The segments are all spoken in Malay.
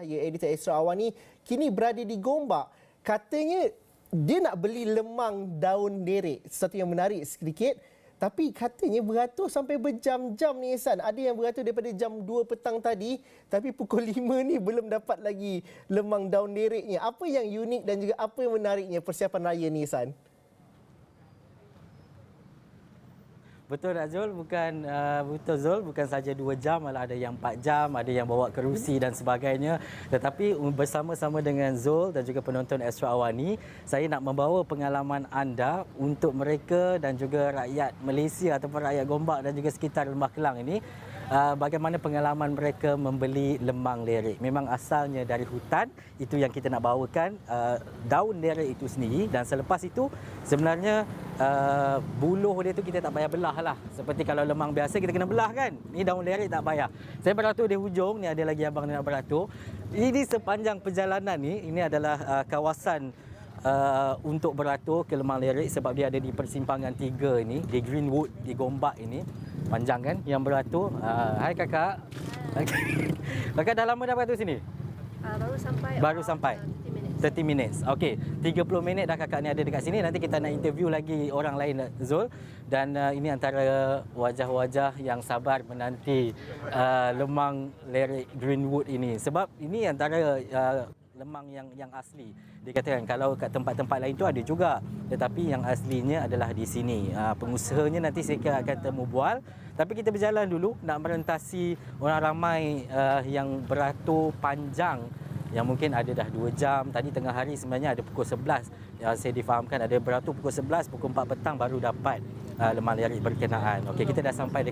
Ya, editor Esra Awani kini berada di Gombak. Katanya dia nak beli lemang daun derek. Sesuatu yang menarik sedikit. Tapi katanya beratur sampai berjam-jam ni Ihsan. Ada yang beratur daripada jam 2 petang tadi. Tapi pukul 5 ni belum dapat lagi lemang daun dereknya. Apa yang unik dan juga apa yang menariknya persiapan raya ni Ihsan? Betul tak Zul? Betul Zul, bukan saja 2 jam, malah ada yang 4 jam, ada yang bawa kerusi dan sebagainya. Tetapi bersama-sama dengan Zul dan juga penonton Esra Awani, saya nak membawa pengalaman anda untuk mereka dan juga rakyat Malaysia ataupun rakyat Gombak dan juga sekitar Lembah Kelang ini, bagaimana pengalaman mereka membeli lemang lerek. Memang asalnya dari hutan, itu yang kita nak bawakan, daun lerek itu sendiri. Dan selepas itu sebenarnya buluh dia tu kita tak payah belah lah. Seperti kalau lemang biasa kita kena belah kan. Ni daun lerek tak payah. Saya beratur di hujung, ni ada lagi abang nak beratur. Ini sepanjang perjalanan ni, ini adalah kawasan untuk beratur ke lemang lerek sebab dia ada di persimpangan 3 ini, di Greenwood, di Gombak ini. Panjang kan yang beratur. Hai kakak. Kakak dah lama dah beratur sini? Baru sampai. 30 minutes. Okey, 30 minit dah kakak ni ada dekat sini. Nanti kita nak interview lagi orang lain Zul. Dan ini antara wajah-wajah yang sabar menanti lemang lerek Greenwood ini. Sebab ini antara lemang yang asli. Dikatakan kalau kat tempat-tempat lain tu ada juga, tetapi yang aslinya adalah di sini. Pengusahanya nanti saya akan temu bual, tapi kita berjalan dulu nak merentasi orang ramai yang beratur panjang, yang mungkin ada dah 2 jam. Tadi tengah hari sebenarnya ada pukul 11. Saya difahamkan ada beratur pukul 11, pukul 4 petang baru dapat lemang lerek berkenaan. Okey, kita dah sampai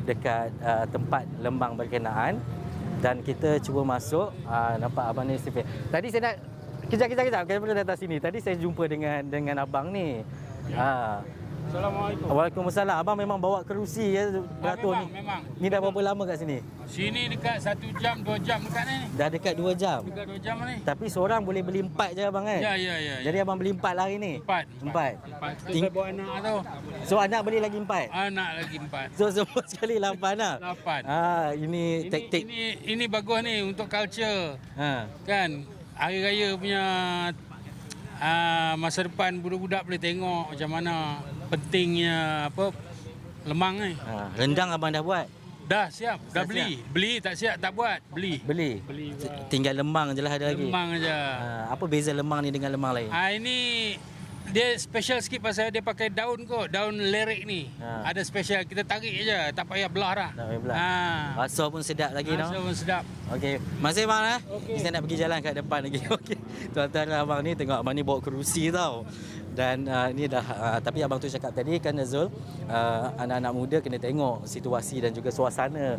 dekat tempat lemang berkenaan. Dan kita cuba masuk, nampak abang ni sipir. Tadi saya nak kejap, kita boleh datang sini. Tadi saya jumpa dengan abang ni. Ya. Assalamualaikum. Waalaikumsalam. Abang memang bawa kerusi ya beratur ni. Memang. Ni dah berapa lama kat sini? Sini dekat 1 jam, 2 jam dekat ni. Dah dekat 2 jam. Dekat 2 jam ni. Tapi seorang boleh beli 4 je abang kan? Ya. Jadi abang beli 4 lah hari ni? 4. 4. Saya bawa anak tu. So anak beli lagi 4? Anak lagi 4. So semua sekali 8 lah? 8. Ini taktik. Ini bagus ni untuk culture. Kan? Hari raya punya masa depan budak-budak boleh tengok macam mana pentingnya lemang ni. Rendang abang dah buat? Dah siap, dah beli. Siap. Beli tak siap tak buat. Beli. Tinggal lemang je lah ada lagi. Lemang aja. Apa beza lemang ni dengan lemang lain? Ini dia special sikit pasal dia pakai daun kot, daun lerek ni. Ada special, kita tarik je, tak payah belah dah. Tak payah belah. Rasa pun sedap lagi Rasa pun sedap. Okey, masih bang Okey. Kita nak pergi jalan kat depan lagi. Okey. Tuan-tuan abang ni tengok abang ni bawa kerusi tau. Dan ni dah tapi abang tu cakap tadi kan Zul, anak-anak muda kena tengok situasi dan juga suasana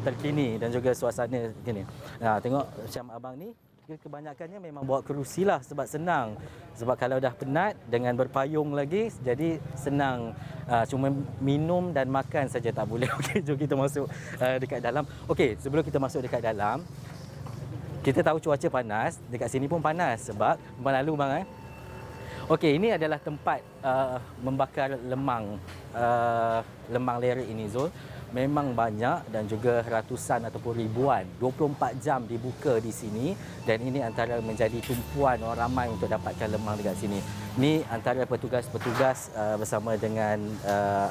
terkini dan juga suasana terkini. Tengok macam abang ni kebanyakannya memang bawa kerusi lah sebab senang. Sebab kalau dah penat dengan berpayung lagi, jadi senang. Cuma minum dan makan saja tak boleh. Okey, jom kita masuk dekat dalam. Okey, sebelum kita masuk dekat dalam, kita tahu cuaca panas. Dekat sini pun panas sebab lalu bang Okey, ini adalah tempat membakar lemang lerek ini Zul. Memang banyak dan juga ratusan ataupun ribuan. 24 jam dibuka di sini dan ini antara menjadi tumpuan orang ramai untuk dapatkan lemang dekat sini. Ni antara petugas-petugas bersama dengan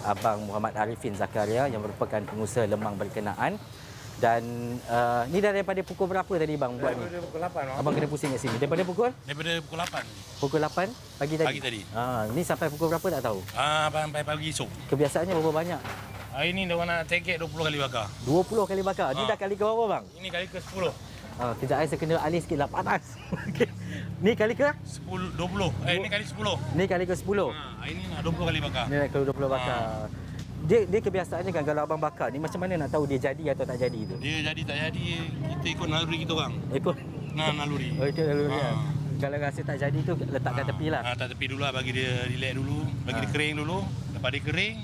Abang Muhammad Arifin Zakaria yang merupakan pengusaha lemang berkenaan. Dan ni daripada pukul berapa tadi bang buat ni? Daripada pukul 8. Abang kena pusing kat sini. Daripada pukul 8. Pukul 8 pagi tadi? Pagi tadi. Ni sampai pukul berapa tak tahu? Sampai pagi esok. Kebiasaannya berapa banyak? Hari ni dia nak target 20 kali bakar. 20 kali bakar. Ni dah kali ke berapa bang? Ini kali ke 10. Kejap saya kena alih sikit lah, panas. Okay. Ni kali ke? 10, 20. Ini kali 10. Ni kali ke 10. Ini nak 20 kali bakar. Ni nak ke 20 bakar. Dia kebiasaannya kan kalau abang bakar ni macam mana nak tahu dia jadi atau tak jadi tu? Dia jadi tak jadi, kita ikut naluri kita orang. Ikut? Naluri. Oh, itu naluri kan? Kalau rasa tak jadi tu letak kat tepi lah. Tak tepi dulu lah, bagi dia relax dulu. Bagi dia kering dulu. Lepas dia kering,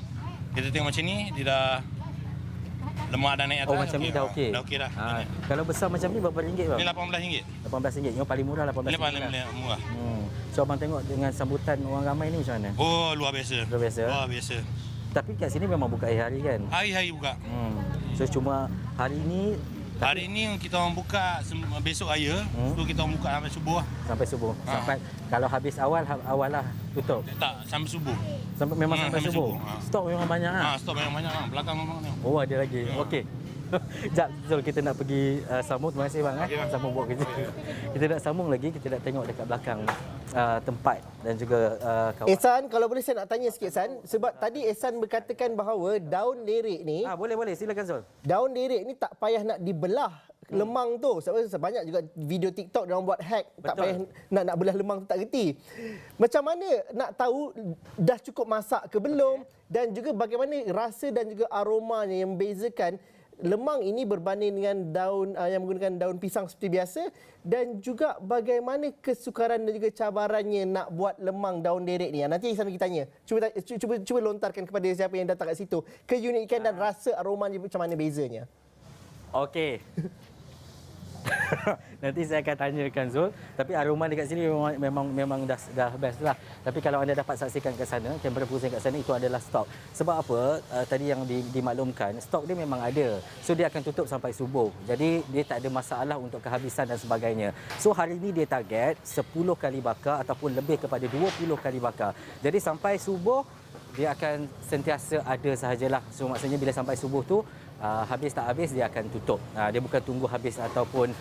kita tengok macam ni, dia dah lemak dah naik atas. Oh macam ni dah okey? Dah okey dah. Kalau besar macam ni berapa ringgit bang? Ni RM18. RM18. Yang paling murah RM18. Paling murah. So abang tengok dengan sambutan orang ramai ni macam mana? Oh luar biasa. Luar biasa? Luar biasa. Tapi kat sini memang buka hari-hari kan? Hari-hari buka. So cuma hari ni Hari ni kita orang buka besok raya, so kita orang buka sampai subuh lah. Sampai subuh. Sampai kalau habis awal lah tutup. Tak, sampai subuh. Memang sampai subuh. Stok memang banyak ah. Stok memang banyak lah. Belakang memang ni. Oh, ada lagi. Okey. Jap, Zul, kita nak pergi sambung. Terima kasih bang. Sambung buat kerja. Kita nak sambung lagi, kita nak tengok dekat belakang tempat dan juga kawasan. Ehsan, kalau boleh saya nak tanya sikit San, sebab tadi Ehsan berkatakan bahawa daun lerek ni, Boleh, silakan Zul. daun lerek ni tak payah nak dibelah lemang tu. Sebab banyak juga video TikTok dia orang buat hack, tak payah nak belah lemang tu, tak reti. Macam mana nak tahu dah cukup masak ke belum, dan juga bagaimana rasa dan juga aromanya yang membezakan lemang ini berbanding dengan daun yang menggunakan daun pisang seperti biasa, dan juga bagaimana kesukaran dan juga cabarannya nak buat lemang daun lerek ni. Nanti saya pergi tanya. Cuba lontarkan kepada siapa yang datang kat situ keunikan dan rasa aromanya macam mana bezanya. Okey. Nanti saya akan tanyakan Zul, tapi aroma dekat sini memang dah best lah. Tapi kalau anda dapat saksikan kat sana, kamera pusing kat sana, itu adalah stok. Sebab apa? Tadi yang dimaklumkan, stok dia memang ada. So dia akan tutup sampai subuh. Jadi dia tak ada masalah untuk kehabisan dan sebagainya. So hari ini dia target 10 kali bakar ataupun lebih kepada 20 kali bakar. Jadi sampai subuh dia akan sentiasa ada sahajalah. So maksudnya bila sampai subuh tu habis tak habis dia akan tutup. Dia bukan tunggu habis ataupun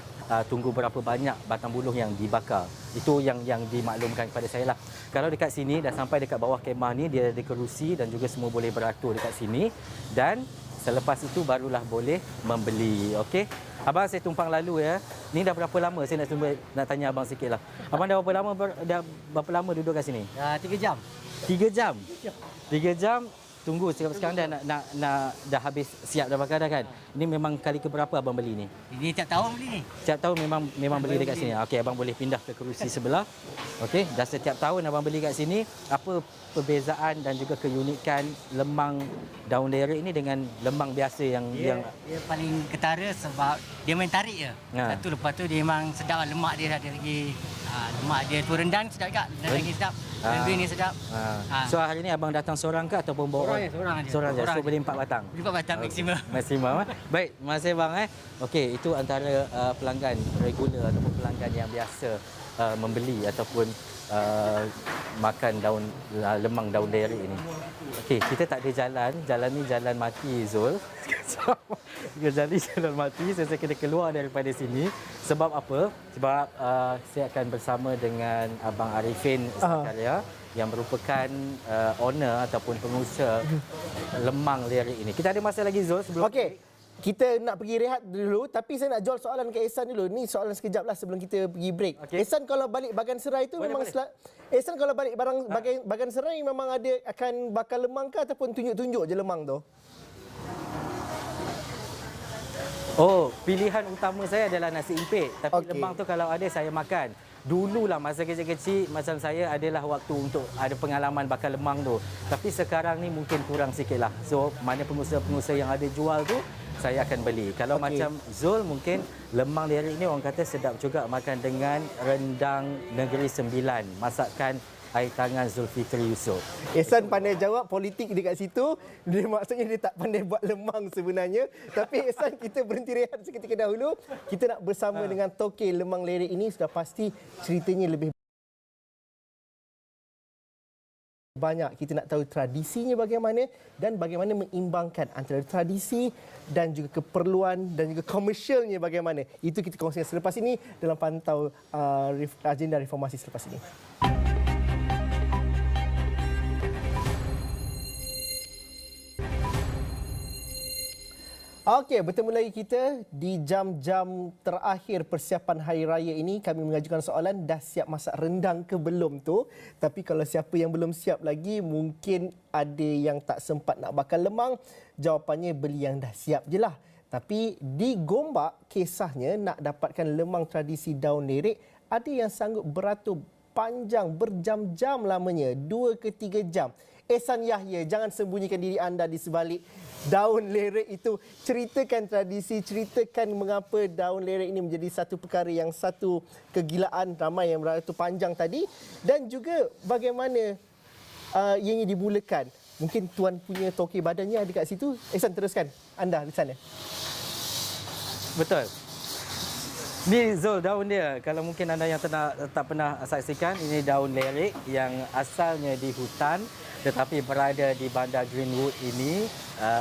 tunggu berapa banyak batang buluh yang dibakar. Itu yang dimaklumkan kepada saya lah. Kalau dekat sini dah sampai dekat bawah kemah ni, dia ada kerusi dan juga semua boleh beratur dekat sini, dan selepas itu barulah boleh membeli. Okey. Abang, saya tumpang lalu ya. Ni dah berapa lama, saya nak tanya abang sikitlah. Abang dah berapa lama duduk kat sini? 3 jam. 3 jam. 3 jam. Tunggu, sekarang dah dah habis siap dah bakar dah kan? Ini memang kali keberapa abang beli ni? Ini tiap tahun beli ni. Tiap tahun memang beli dekat sini. Okey, abang boleh pindah ke kerusi sebelah. Okey, dah setiap tahun abang beli kat sini. Apa perbezaan dan juga keunikan lemang daun lerek ini dengan lemang biasa yang Dia paling ketara sebab dia main tarik je. Satu, lepas tu dia memang sedap lah. Lemak dia ada lagi. Lemak dia tu rendang sedap juga. Dan lagi sedap. Lebih ni sedap. So hari ni abang datang seorang ke ataupun bawa Seorang je. So beli 4 batang. Beli 4 batang maksimum. Maksimum. Baik, terima kasih bang. Okey, itu antara pelanggan regular ataupun pelanggan yang biasa membeli ataupun makan lemang daun lerek ini. Okey, kita tak ada jalan ni jalan mati Zul. Jalan mati, saya kena keluar daripada sini. Sebab apa? Sebab saya akan bersama dengan Abang Arifin Zakaria yang merupakan owner ataupun pengusaha lemang lerek ini. Kita ada masa lagi Zul sebelum Kita nak pergi rehat dulu, tapi saya nak jual soalan ke Ehsan dulu. Ni soalan sekejap lah sebelum kita pergi break. Ehsan, kalau balik Bagan Serai tu boleh. Ehsan, kalau balik Bagan Serai memang ada akan bakar lemang ke ataupun tunjuk-tunjuk je lemang tu? Oh, pilihan utama saya adalah nasi impit. Tapi lemang tu kalau ada saya makan. Dululah masa kecil-kecil macam saya adalah waktu untuk ada pengalaman bakar lemang tu. Tapi sekarang ni mungkin kurang sikit lah. So mana pengusaha-pengusaha yang ada jual tu, saya akan beli. Kalau macam Zul, mungkin lemang lerek ni orang kata sedap juga makan dengan rendang Negeri Sembilan. Masakan air tangan Zulfikri Yusof. Ehsan pandai jawab politik dekat situ. Dia maksudnya dia tak pandai buat lemang sebenarnya. Tapi Ehsan, kita berhenti rehat seketika dahulu. Kita nak bersama dengan tokey lemang lerek ini. Sudah pasti ceritanya lebih banyak. Kita nak tahu tradisinya bagaimana dan bagaimana mengimbangkan antara tradisi dan juga keperluan dan juga komersialnya bagaimana. Itu kita kongsikan selepas ini dalam pantau agenda reformasi selepas ini. Okey, bertemu lagi kita di jam-jam terakhir persiapan Hari Raya ini. Kami mengajukan soalan, dah siap masak rendang ke belum tu? Tapi kalau siapa yang belum siap lagi, mungkin ada yang tak sempat nak bakar lemang, jawapannya beli yang dah siap je lah. Tapi di Gombak, kisahnya nak dapatkan lemang tradisi daun lerek, ada yang sanggup beratur panjang berjam-jam lamanya, 2 ke 3 jam. Ehsan Yahya, jangan sembunyikan diri anda di sebalik daun lerek itu. Ceritakan tradisi, ceritakan mengapa daun lerek ini menjadi satu perkara yang satu kegilaan ramai yang beratur panjang tadi, dan juga bagaimana ianya dimulakan. Mungkin tuan punya tokey badannya ada kat situ. Ehsan, teruskan anda di sana. Betul. Ni Zul, daun dia. Kalau mungkin anda yang tak pernah saksikan, ini daun lerik yang asalnya di hutan tetapi berada di bandar Greenwood ini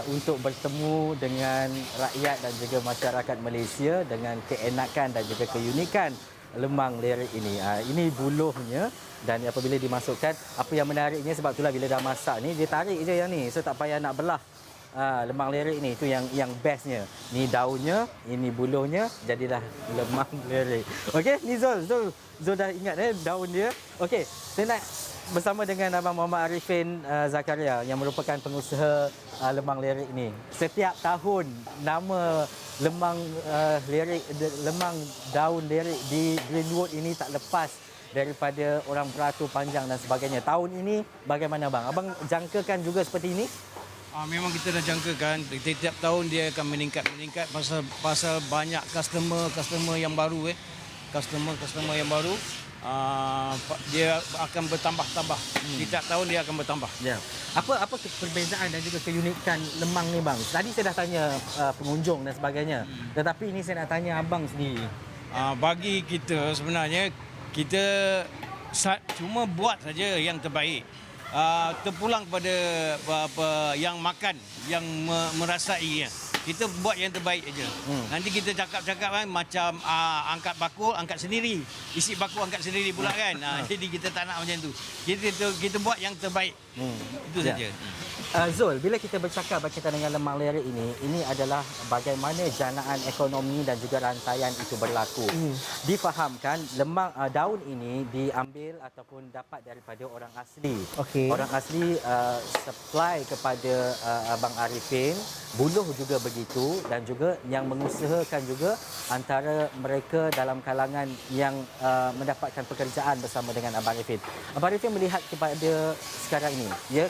untuk bertemu dengan rakyat dan juga masyarakat Malaysia dengan keenakan dan juga keunikan lemang lerik ini. Ini buluhnya dan apabila dimasukkan, apa yang menariknya sebab itulah bila dah masak ni dia tarik je yang ni. So tak payah nak belah. Lemang lerik ni itu yang bestnya. Ni daunnya, ini buluhnya, jadilah lemang lerik. Okey, ni Zul dah ingat daun dia. Okey, saya nak bersama dengan Abang Muhammad Arifin Zakaria yang merupakan pengusaha lemang lerik ni. Setiap tahun nama lemang lemang daun lerik di Greenwood ini tak lepas daripada orang beratur panjang dan sebagainya. Tahun ini bagaimana bang? Abang jangkakan juga seperti ini? Memang kita dah jangkakan setiap tahun dia akan meningkat pasal banyak customer yang baru customer yang baru dia akan bertambah-tambah. Setiap tahun dia akan bertambah. Ya. Apa perbezaan dan juga keunikan lemang ni bang? Tadi saya dah tanya pengunjung dan sebagainya. Tetapi ini saya nak tanya abang sendiri. Bagi kita sebenarnya kita cuma buat saja yang terbaik. Terpulang kepada yang makan, yang merasainya. Kita buat yang terbaik aja. Nanti kita cakap-cakap kan macam angkat bakul, angkat sendiri. Isi bakul angkat sendiri pula kan. Jadi kita tak nak macam tu. Kita buat yang terbaik. Itu saja. Zul, bila kita bercakap berkaitan dengan lemang lerik ini adalah bagaimana janaan ekonomi dan juga rantaian itu berlaku. Difahamkan daun ini diambil ataupun dapat daripada orang asli. Okey. Orang asli supply kepada Abang Arifin, buluh juga begitu dan juga yang mengusahakan juga antara mereka dalam kalangan yang mendapatkan pekerjaan bersama dengan Abang Arifin. Abang Arifin melihat kepada sekarang ini, ya,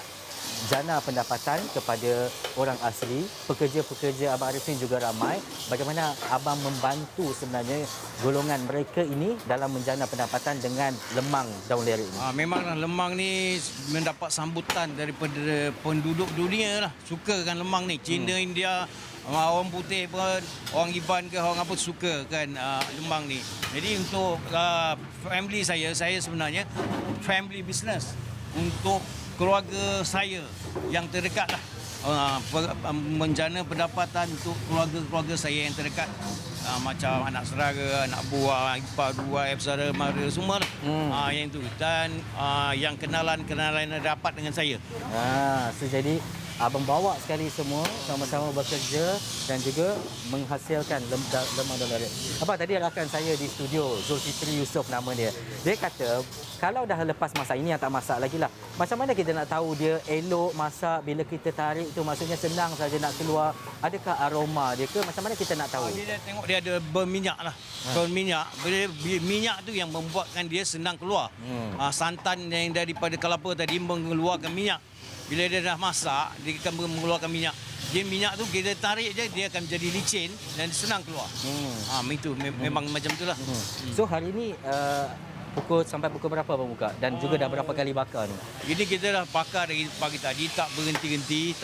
jana pendapatan kepada orang asli, pekerja-pekerja Abang Arifin juga ramai. Bagaimana abang membantu sebenarnya golongan mereka ini dalam menjana pendapatan dengan lemang daun lerik ini? Memanglah lemang ni mendapat sambutan daripada penduduk dunia lah. Sukakan lemang ni. Cina, India, orang putih pun, orang Iban ke orang apa suka kan lemang ni. Jadi untuk family saya sebenarnya family business untuk keluarga saya yang terdekat lah. Menjana pendapatan untuk keluarga-keluarga saya yang terdekat. Macam anak saudara, anak buah, ipar dua, saudara mara, semua lah. Yang itu. Dan yang kenalan-kenalan yang dapat dengan saya. So jadi abang bawa sekali semua sama-sama bekerja dan juga menghasilkan lemang daun lerik. Abang tadi rakan saya di studio, Zulkifli Yusof nama dia. Dia kata kalau dah lepas masak, ini yang tak masak lagi lah. Macam mana kita nak tahu dia elok masak bila kita tarik tu, maksudnya senang saja nak keluar. Adakah aroma dia ke? Macam mana kita nak tahu? Dia tengok dia ada berminyak lah. Berminyak. Minyak tu yang membuatkan dia senang keluar. Santan yang daripada kelapa tadi mengeluarkan minyak. Bila dia dah masak, dia akan mengeluarkan minyak. Dia minyak tu kita tarik je, dia akan menjadi licin dan senang keluar. Itu memang macam itulah. So hari ini sampai pukul berapa abang buka? Dan juga dah berapa kali bakar ni? Jadi kita dah bakar dari pagi tadi, tak berhenti-henti.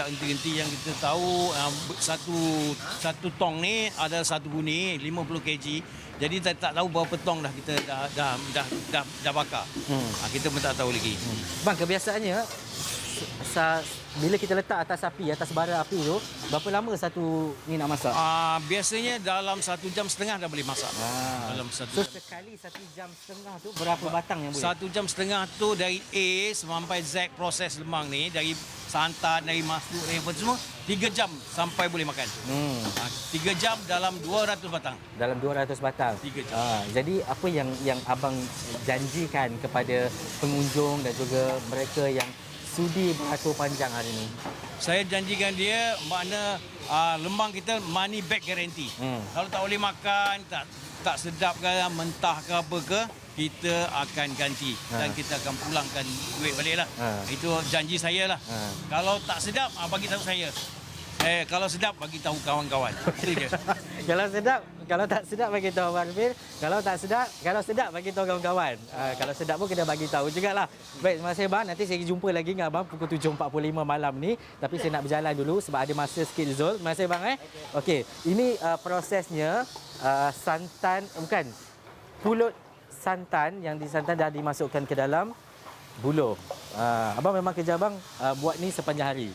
Yang kita tahu satu tong ni ada satu guni 50 kg. Jadi tak tahu berapa tong dah kita dah bakar. Kita pun tak tahu lagi. Bang, kebiasaannya bila kita letak atas bara api tu, berapa lama satu ni nak masak? Biasanya dalam 1 jam setengah dah boleh masak. Dalam so sekali 1 jam setengah tu berapa batang yang boleh? 1 jam setengah tu dari A sampai Z proses lemang ni, dari santan, dari masuk, dari apa semua, 3 jam sampai boleh makan. 3 jam dalam 200 batang. Dalam 200 batang. 3 jam. Jadi apa yang abang janjikan kepada pengunjung dan juga mereka yang sudi beratur panjang hari ini? Saya janjikan dia makna lemang kita money back guarantee. Kalau tak boleh makan, tak sedap ke, mentah ke apa ke, kita akan ganti dan kita akan pulangkan duit balik lah. Itu janji saya lah. Kalau tak sedap, bagi tahu saya Kalau sedap bagi tahu kawan-kawan. Itu je. Kalau sedap, kalau tak sedap bagi tahu Abang Arifin. Kalau sedap bagi tahu kawan-kawan. Kalau sedap pun kena bagi tahu jugalah. Baik, terima kasih bang. Nanti saya jumpa lagi dengan abang pukul 7.45 malam ni. Tapi saya nak berjalan dulu sebab ada masa sikit Zul. Terima kasih bang. Okey, ini prosesnya santan, bukan, pulut santan yang disantan dah dimasukkan ke dalam buluh. Abang memang kerja abang buat ni sepanjang hari.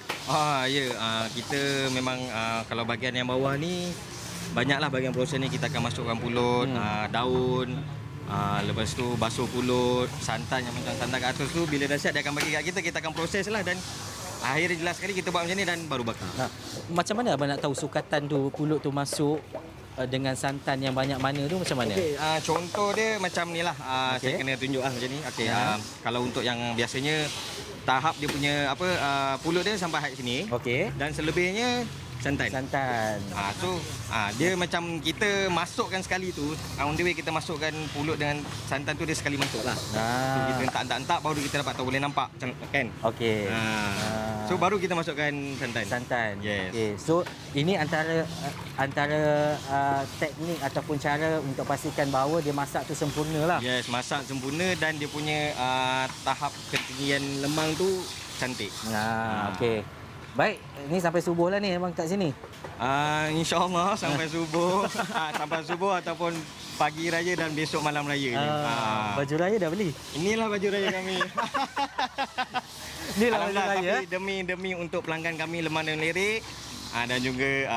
Kita memang kalau bahagian yang bawah ni banyaklah bahagian proses ni. Kita akan masukkan pulut, daun, lepas tu basuh pulut, santan yang macam santan kat atas tu bila dah siap dia akan bagi kat kita, kita akan proses lah dan akhirnya jelas sekali kita buat macam ni dan baru bakar. Macam mana abang nak tahu sukatan tu pulut tu masuk dengan santan yang banyak mana tu macam mana? Okey, contoh dia macam ni lah. Saya kena tunjuk lah macam ni. Okey, kalau untuk yang biasanya tahap dia punya pulut dia sampai had sini. Okey. Dan selebihnya santan. Dia macam kita masukkan sekali tu, on the way kita masukkan pulut dengan santan tu dia sekali masuk lah. So, kita entak baru kita dapat tahu, boleh nampak kan? Okey. So baru kita masukkan santan. Santan. Yes. Okey. So ini antara teknik ataupun cara untuk pastikan bahawa dia masak tu sempurna lah. Yes, masak sempurna dan dia punya tahap ketinggian lemang tu cantik. Okey. Baik, ni sampai subuh lah ni abang kat sini. InsyaAllah sampai subuh. Sampai subuh ataupun pagi raya dan besok malam raya ni. Baju raya dah beli? Inilah baju raya kami. Inilah baju raya. Tapi demi untuk pelanggan kami Lemang dan Lerik dan juga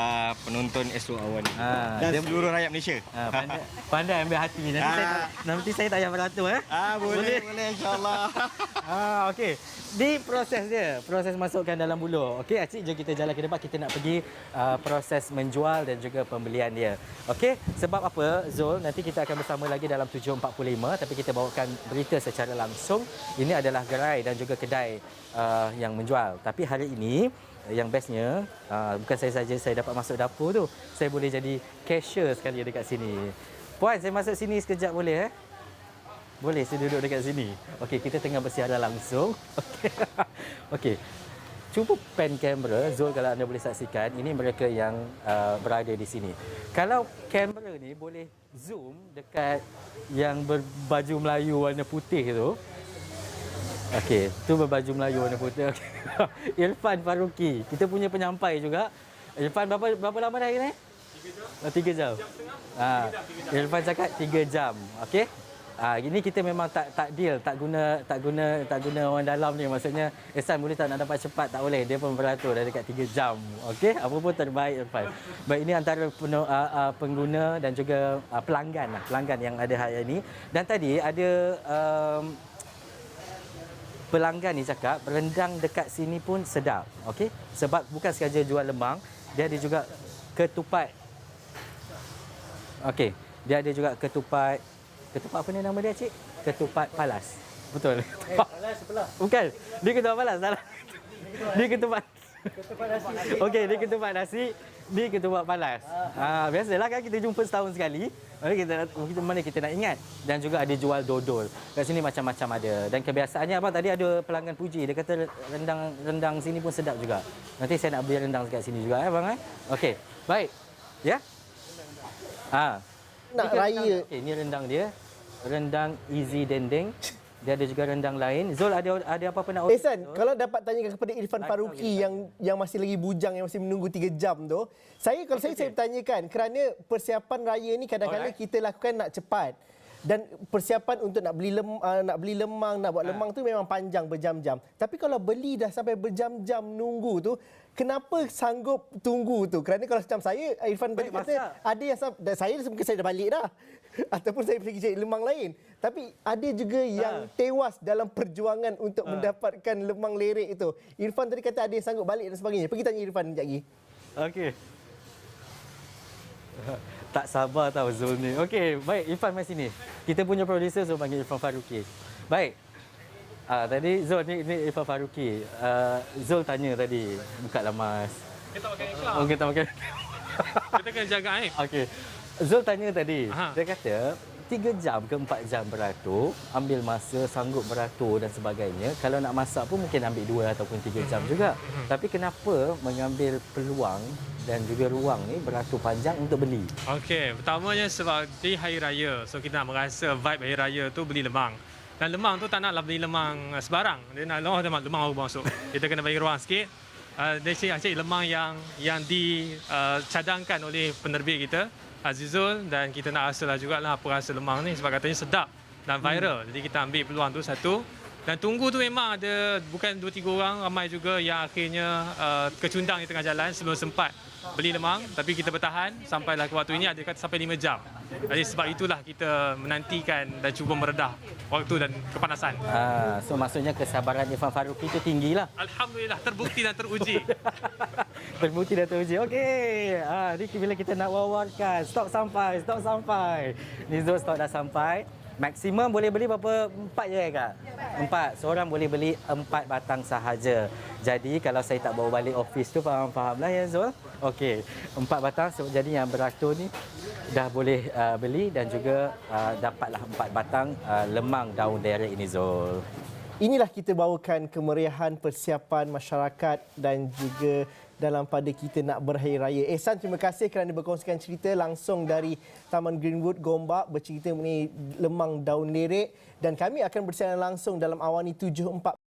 penonton Astro Awan dan seluruh rakyat Malaysia. Pandai ambil hati. Nanti saya tak payah beratur boleh insyaAllah. Okey. Di proses dia, proses masukkan dalam buluh. Okey, acik jom kita jalan ke depan, kita nak pergi proses menjual dan juga pembelian dia. Okey, sebab apa Zul, nanti kita akan bersama lagi dalam 7.45 tapi kita bawakan berita secara langsung. Ini adalah gerai dan juga kedai yang menjual. Tapi hari ini yang bestnya, bukan saya saja saya dapat masuk dapur tu. Saya boleh jadi cashier sekali dekat sini. Puan, saya masuk sini sekejap boleh Boleh, saya duduk dekat sini. Okey, kita tengah bersiaran langsung. Okey. Okey. Cuba pan kamera, Zul, kalau anda boleh saksikan, ini mereka yang berada di sini. Kalau kamera ni boleh zoom dekat yang berbaju Melayu warna putih tu. Okey, tu berbaju Melayu warna putih. Okay. Irfan Faruqi. Kita punya penyampai juga. Irfan berapa lama dah ini? 3 jam. 3 jam. Irfan cakap 3 jam. Okey. Ini kita memang tak deal, tak guna orang dalam ni. Maksudnya Ihsan boleh tak nak dapat cepat, tak boleh. Dia pun beratur dah dekat 3 jam. Okey, apa pun terbaik Irfan. Baik, ini antara pengguna dan juga pelanggan yang ada hari ini. Dan tadi ada pelanggan ni cakap rendang dekat sini pun sedap. Okey, sebab bukan sahaja jual lemang, dia ada juga ketupat. Okey, dia ada juga ketupat apa ni nama dia, cik? Ketupat palas. Betul. Palas sebelah. Bukan. Dia ketupat palas, salah. Dia ketupat nasi. Okey, dia ketupat nasi, dia ketupat palas. Biasalah kan kita jumpa setahun sekali. Mana kita nak ingat. Dan juga ada jual dodol. Kat sini macam-macam ada. Dan kebiasaannya abang tadi ada pelanggan puji, dia kata rendang sini pun sedap juga. Nanti saya nak beli rendang dekat sini juga abang Okey. Baik. Ya? Nak raya. Okay, ini rendang dia. Rendang Easy Dendeng. Dia ada juga rendang lain. Zul, ada apa-apa nak order? Ihsan, kalau dapat tanyakan kepada Irfan Faruqi yang masih lagi bujang, yang masih menunggu 3 jam tu. Saya bertanyakan kerana persiapan raya ni kadang-kadang kita lakukan nak cepat. Dan persiapan untuk nak beli lemang, nak buat lemang tu memang panjang berjam-jam. Tapi kalau beli dah sampai berjam-jam nunggu tu, kenapa sanggup tunggu tu? Kerana kalau macam saya, Irfan tadi kata ada yang saya mungkin saya dah balik dah. Ataupun saya pergi cari lemang lain. Tapi ada juga yang tewas dalam perjuangan untuk mendapatkan lemang Lerik itu. Irfan tadi kata ada yang sanggup balik dan sebagainya. Pergi tanya Irfan sekejap lagi. Okey. Tak sabar tahu Zul ni. Okey, baik, Irfan mari sini. Kita punya producer Zul panggil Irfan Faruqi. Baik. Tadi Zul ni Irfan Faruqi. Zul tanya tadi, buka mas. Kita pakai iklan. Kita pakai. Kita kena jaga Okey. Zul tanya tadi. Dia kata 3 jam ke 4 jam beratur, ambil masa, sanggup beratur dan sebagainya. Kalau nak masak pun mungkin ambil 2 ataupun 3 jam juga. Tapi kenapa mengambil peluang dan juga ruang ni beratur panjang untuk beli? Okey, pertamanya sebab di Hari Raya. So kita nak merasa vibe Hari Raya tu beli lemang. Dan lemang tu tak naklah beli lemang sebarang. Dia nak lemang baru masuk. Kita kena bagi ruang sikit. Dia cari lemang yang dicadangkan oleh penerbit kita, Azizul, dan kita nak rasalah jugalah apa rasa lemang ni sebab katanya sedap dan viral. Jadi kita ambil peluang tu satu. Dan tunggu tu memang ada bukan 2-3 orang, ramai juga yang akhirnya kecundang di tengah jalan sebelum sempat beli lemang, tapi kita bertahan sampailah ke waktu ini, ada kata sampai 5 jam. Jadi sebab itulah kita menantikan dan cuba meredah waktu dan kepanasan. So maksudnya kesabaran Irfan Faruqi itu tinggilah. Alhamdulillah, terbukti dan teruji. Terbukti dan teruji. Okey. Ni bila kita nak wawarkan. Stok sampai. Ni Zul, stok dah sampai. Maksimum boleh beli berapa? 4 je Kak? 4. Seorang boleh beli 4 batang sahaja. Jadi kalau saya tak bawa balik office tu, faham-fahamlah ya Zul? Okey. 4 batang. So, jadi yang beratur ni dah boleh beli dan juga dapatlah 4 batang lemang daun derek ini Zul. Inilah kita bawakan kemeriahan persiapan masyarakat dan juga dalam pada kita nak berhari raya. Ehsan, terima kasih kerana berkongsikan cerita langsung dari Taman Greenwood Gombak, bercerita mengenai lemang daun lerek, dan kami akan bersiaran langsung dalam Awani 74